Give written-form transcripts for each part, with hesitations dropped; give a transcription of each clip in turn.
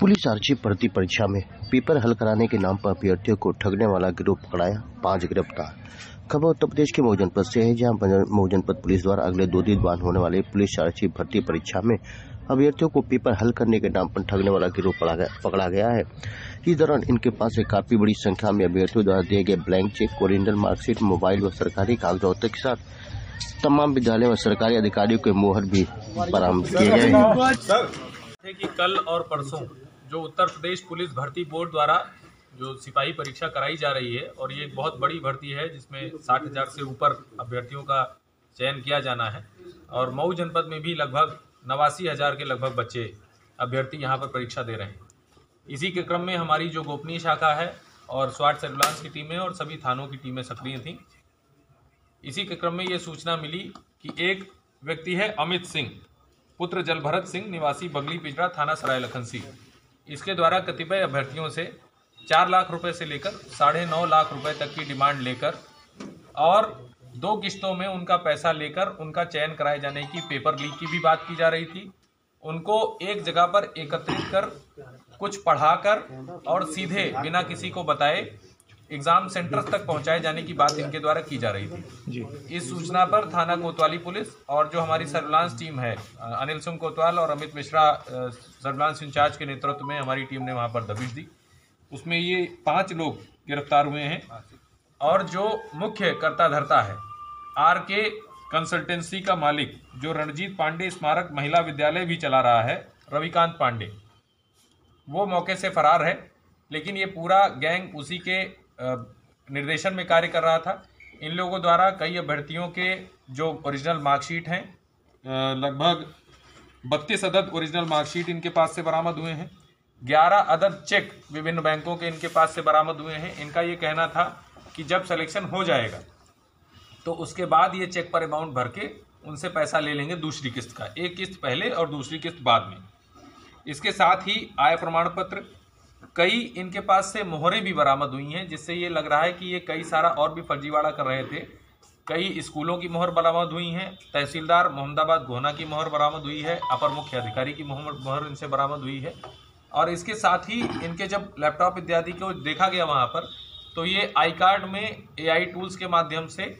Police आरक्षी भर्ती परीक्षा में पेपर हल कराने के नाम पर अभ्यर्थियों को ठगने वाला गिरोह पकड़ाया, 5 गिरफ्तार। खबर उत्तर प्रदेश के मऊ जनपद से है, जहां मऊ जनपद पुलिस द्वारा अगले 2 दिन बाद होने वाले पुलिस आरक्षी भर्ती परीक्षा में अभ्यर्थियों को पेपर हल करने के नाम पर ठगने वाला गिरोह पकड़ा गया है। इस दौरान इनके पास से काफी बड़ी संख्या में अभ्यर्थियों द्वारा दिए गए blank cheque, original marksheet, mobile व सरकारी कागजातों के साथ तमाम विद्यालयों व सरकारी अधिकारियों के मोहर भी बरामद किए गए हैं। कि कल और परसों जो उत्तर प्रदेश पुलिस भर्ती बोर्ड द्वारा जो सिपाही परीक्षा कराई जा रही है, और ये एक बहुत बड़ी भर्ती है जिसमें 60,000 से ऊपर अभ्यर्थियों का चयन किया जाना है, और मऊ जनपद में भी लगभग 89,000 के लगभग बच्चे अभ्यर्थी यहाँ पर परीक्षा दे रहे हैं। इसी के क्रम में हमारी जो गोपनीय शाखा है और स्वाट सर्विलांस की टीमें और सभी थानों की टीमें सक्रिय थीं। इसी के क्रम में ये सूचना मिली कि एक व्यक्ति है अमित सिंह पुत्र जलभरत सिंह, निवासी बगली पिजड़ा, थाना सराय लखनसी। इसके द्वारा कतिपय अभ्यर्थियों से 4 लाख रुपए से लेकर 9.5 लाख रुपए तक की डिमांड लेकर और 2 किस्तों में उनका पैसा लेकर उनका चयन कराए जाने की, पेपर लीक की भी बात की जा रही थी। उनको एक जगह पर एकत्रित कर कुछ पढ़ाकर और सीधे बिना किसी को बताए एग्जाम सेंटर तक पहुंचाए जाने की बात इनके द्वारा की जा रही थी। इस सूचना पर थाना कोतवाली पुलिस और जो हमारी सर्विलांस टीम है, अनिल सिंह कोतवाल और अमित मिश्रा सर्विलांस इंचार्ज के नेतृत्व में हमारी टीम ने वहां पर दबिश दी। उसमें ये 5 लोग गिरफ्तार हुए हैं, और जो मुख्य कर्ता धर्ता है आरके कंसल्टेंसी का मालिक, जो रणजीत पांडे स्मारक महिला विद्यालय भी चला रहा है, रविकांत पांडे, वो मौके से फरार है। लेकिन ये पूरा गैंग उसी के निर्देशन में कार्य कर रहा था। इन लोगों द्वारा कई अभ्यर्थियों के जो ओरिजिनल मार्कशीट हैं, लगभग 32 अदद ओरिजिनल मार्कशीट इनके पास से बरामद हुए हैं। 11 अदद चेक विभिन्न बैंकों के इनके पास से बरामद हुए हैं। इनका ये कहना था कि जब सिलेक्शन हो जाएगा तो उसके बाद ये चेक पर अमाउंट भर के उनसे पैसा ले लेंगे दूसरी किस्त का, एक किस्त पहले और दूसरी किस्त बाद में। इसके साथ ही आय प्रमाण पत्र, कई इनके पास से मोहरें भी बरामद हुई हैं, जिससे ये लग रहा है कि ये कई सारा और भी फर्जीवाड़ा कर रहे थे। कई स्कूलों की मोहर बरामद हुई हैं, तहसीलदार मोहम्मदाबाद गोहना की मोहर बरामद हुई है, अपर मुख्य अधिकारी की मोहर इनसे बरामद हुई है। और इसके साथ ही इनके जब लैपटॉप इत्यादि को देखा गया वहाँ पर, तो ये आई कार्ड में AI टूल्स के माध्यम से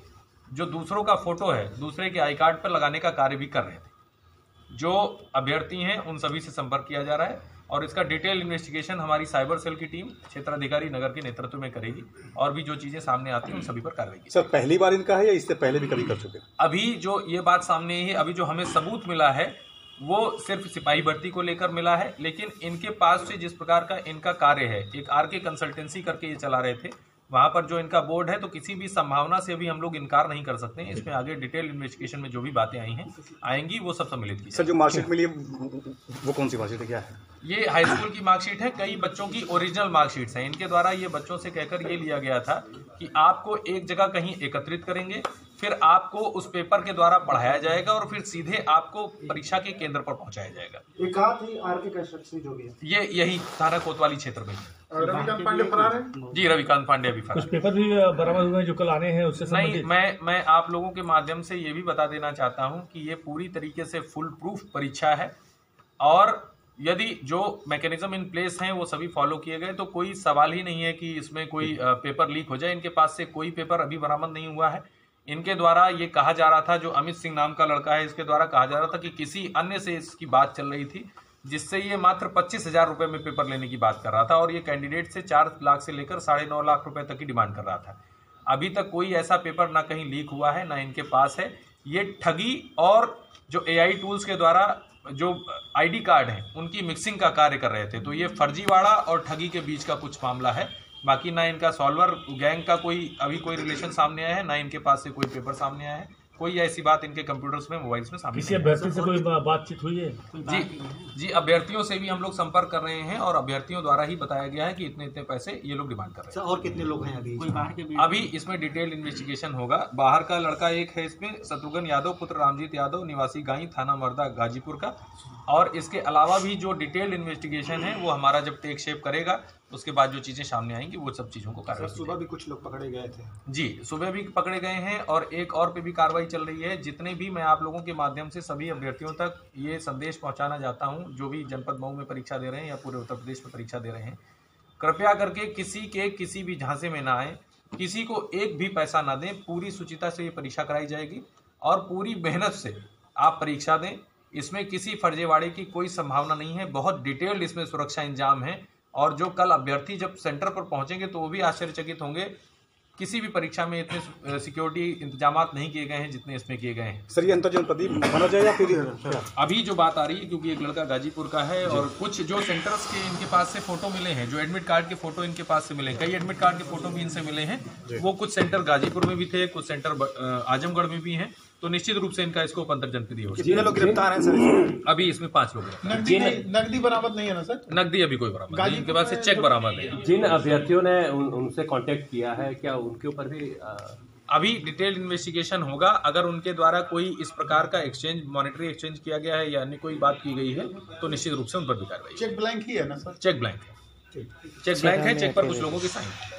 जो दूसरों का फोटो है दूसरे के आई कार्ड पर लगाने का कार्य भी कर रहे थे। जो अभ्यर्थी हैं उन सभी से संपर्क किया जा रहा है, और इसका डिटेल इन्वेस्टिगेशन हमारी साइबर सेल की टीम क्षेत्राधिकारी नगर के नेतृत्व में करेगी, और भी जो चीजें सामने आती हैं उन सभी पर कार्रवाई की। सर, पहली बार इनका है या इससे पहले भी कभी कर चुके? अभी जो ये बात सामने है, अभी जो हमें सबूत मिला है वो सिर्फ सिपाही भर्ती को लेकर मिला है। लेकिन इनके पास से जिस प्रकार का इनका कार्य है, एक आरके कंसल्टेंसी करके ये चला रहे थे, वहां पर जो इनका बोर्ड है, तो किसी भी संभावना से भी हम लोग इनकार नहीं कर सकते हैं। इसमें आगे डिटेल इन्वेस्टिगेशन में जो भी बातें आएंगी वो सब सम्मिलित की। सर, जो मार्कशीट मिली है वो कौन सी मार्कशीट है, क्या है? ये हाई स्कूल की मार्कशीट है। कई बच्चों की ओरिजिनल मार्कशीट्स हैं। इनके द्वारा ये बच्चों से कहकर ये लिया गया था कि आपको एक जगह कहीं एकत्रित करेंगे, फिर आपको उस पेपर के द्वारा पढ़ाया जाएगा और फिर सीधे आपको परीक्षा के केंद्र पर पहुंचाया जाएगा। ये कहाँ थी आरके कंस्ट्रक्शन जो भी है? ये यही थाना कोतवाली क्षेत्र में। रविकांत पांडे फरार है? जी, रविकांत पांडे अभी फरार। कुछ पेपर भी बरामद हुए हैं जो कल आने हैं, उससे नहीं, मैं आप लोगों के माध्यम से ये भी बता देना चाहता हूं कि ये पूरी तरीके से फुल प्रूफ परीक्षा है, और यदि जो मैकेनिज्म इन प्लेस हैं वो सभी फॉलो किए गए तो कोई सवाल ही नहीं है कि इसमें कोई पेपर लीक हो जाए। इनके पास से कोई पेपर अभी बरामद नहीं हुआ है। इनके द्वारा ये कहा जा रहा था, जो अमित सिंह नाम का लड़का है, इसके द्वारा कहा जा रहा था कि किसी अन्य से इसकी बात चल रही थी, जिससे ये मात्र 25,000 रुपए में पेपर लेने की बात कर रहा था, और ये कैंडिडेट से 4 लाख से लेकर 9.5 लाख रुपए तक की डिमांड कर रहा था। अभी तक कोई ऐसा पेपर ना कहीं लीक हुआ है, ना इनके पास है। ये ठगी और जो AI टूल्स के द्वारा जो ID कार्ड है उनकी मिक्सिंग का कार्य कर रहे थे। तो ये फर्जीवाड़ा और ठगी के बीच का कुछ मामला है। बाकी ना इनका सॉल्वर गैंग का अभी कोई रिलेशन सामने आया है, ना इनके पास से कोई पेपर सामने आया है। कोई ऐसी बात इनके कंप्यूटर्स में, मोबाइल्स में सामने किसी अभ्यर्थी से कोई बातचीत हुई है? जी, अभ्यर्थियों से भी हम लोग संपर्क कर रहे हैं, और अभ्यर्थियों द्वारा ही बताया गया है कि इतने इतने पैसे ये लोग डिमांड कर रहे हैं। और कितने लोग हैं अभी? अभी इसमें डिटेल इन्वेस्टिगेशन होगा। बाहर का लड़का एक है इसमें, शत्रुघ्न यादव पुत्र रामजीत यादव, निवासी गाई, थाना मर्दा गाजीपुर का, और इसके अलावा भी जो डिटेल्ड इन्वेस्टिगेशन है वो हमारा जब टेक शेप करेगा उसके बाद जो चीज़ें सामने आएंगी वो सब चीज़ों को कार्रवाई सुबह भी कुछ लोग पकड़े गए थे। जी, सुबह भी पकड़े गए हैं और एक और पे भी कार्रवाई चल रही है। जितने भी मैं आप लोगों के माध्यम से सभी अभ्यर्थियों तक ये संदेश पहुंचाना चाहता हूं जो भी जनपद मऊ में परीक्षा दे रहे हैं या पूरे उत्तर प्रदेश में परीक्षा दे रहे हैं, कृपया करके किसी के किसी भी झांसे में ना आए, किसी को एक भी पैसा ना दें। पूरी शुचिता से ये परीक्षा कराई जाएगी और पूरी मेहनत से आप परीक्षा दें। इसमें किसी फर्जीवाड़े की कोई संभावना नहीं है। बहुत डिटेल्ड इसमें सुरक्षा इंतजाम है और जो कल अभ्यर्थी जब सेंटर पर पहुंचेंगे तो वो भी आश्चर्यचकित होंगे। किसी भी परीक्षा में इतने सिक्योरिटी इंतजामात नहीं किए गए हैं जितने इसमें किए गए हैं। सर ये अंतर्जनपदीय माना जाए या फिर अभी जो बात आ रही है, क्योंकि एक लड़का गाजीपुर का है और कुछ जो सेंटर्स के इनके पास से फोटो मिले हैं, जो एडमिट कार्ड के फोटो इनके पास से मिले, कई एडमिट कार्ड के फोटो भी इनसे मिले हैं। वो कुछ सेंटर गाजीपुर में भी थे, कुछ सेंटर आजमगढ़ में भी हैं, तो निश्चित रूप से इनका स्कोप अंतर्जनपदीय हो। कितने लोग गिरफ्तार हैं सर? अभी इसमें 5 लोग हैं। नकदी बरामद नहीं है ना सर? नकदी अभी कोई बरामद नहीं, इनके पास से चेक बरामद है। जिन अभ्यर्थियों ने उनसे कांटेक्ट किया है, क्या उनके ऊपर भी अभी डिटेल्ड इन्वेस्टिगेशन होगा। अगर उनके द्वारा कोई इस प्रकार का एक्सचेंज, मॉनेटरी एक्सचेंज किया गया है या अन्य कोई बात की गई है तो निश्चित रूप से उन पर भी कार्रवाई। चेक ब्लैंक ही है ना सर? चेक ब्लैंक है, चेक ब्लैंक है, चेक पर कुछ लोगों की साइन है।